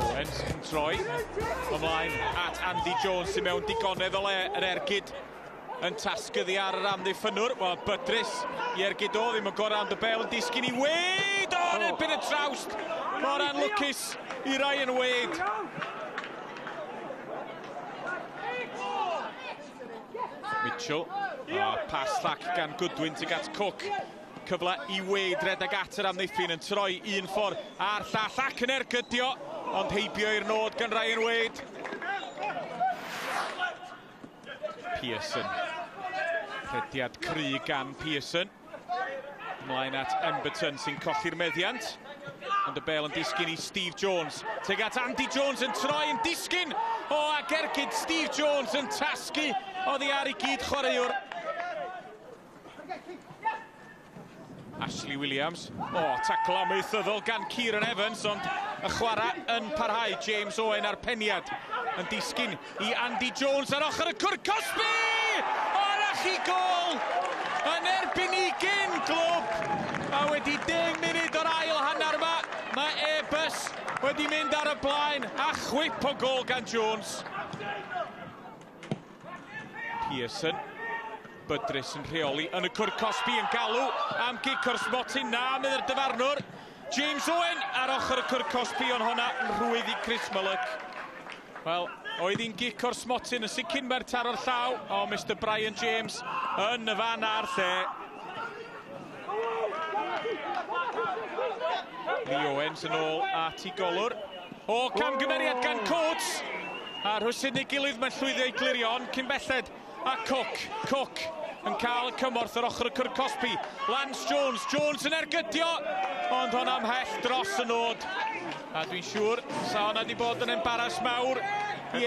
Owens yn troi ymlaen at Andy Jones sy'n mewn digonedd o le yr ergyd yn tasgyddi ar yr amddiffynwr. Wel, Bydrys i ergyd o ddim yn gorau am y bel yn disgyn i Wade. O, yn erbyn y trawst. Mor anlwcus i Ryan Wade. Mitchell. Pas llac gan Goodwin tuag at Cook. Cyfle i Wade redeg at yr amddiffyn yn troi un ffordd a'r llall ac yn ergydio, ond heibio i'r nod gan Ryan Wade. Pearson. Rhediad cry gan Pearson. Ymlaen at Emberton sy'n colli'r meddiant. Ond y bel yn disgyn i Steve Jones. Tuag at Andy Jones yn troi yn disgyn. O, ag ergyd Steve Jones yn tasgu. Oddi ar ei gyd chwaraewr. Ashley Williams. O, tacl amaethyddol gan Kieran Evans, ond y chwarae yn parhau. James Owen ar peniad yn disgyn i Andy Jones ar ochr y cwr Cosby! O, rachi gol! Yn erbyn i gyn glwb! A wedi 10 munud o'r ail hanner yma, mae Airbus wedi mynd ar y blaen a chwip o gol gan Jones. Pearson. Bydrys yn rheoli yn y cwr Cosby yn galw am gic o'r smotin. Na, mynd yr dyfarnwr. James Owen ar ochr y cwr Cosby, ond hwnna yn rhwydd i Chris Mullock. Wel, oedd hi'n gic o'r smotin yn sicyn mae'r taro'r llaw. O, Mr Brian James yn y fan a'r lle. Lee Owens yn ôl at ei golwr. O, camgymeriad gan Coates. A'r hwysyn ei gilydd mae'n llwyddo i glirion cyn belled. A Cook yn cael y cymorth ar ochr y cwr Cosby. Lance Jones, Jones yn ergydio, ond hwnna ymhell dros y nod. A dwi'n siŵr, sa hwnna wedi bod yn embaras mawr i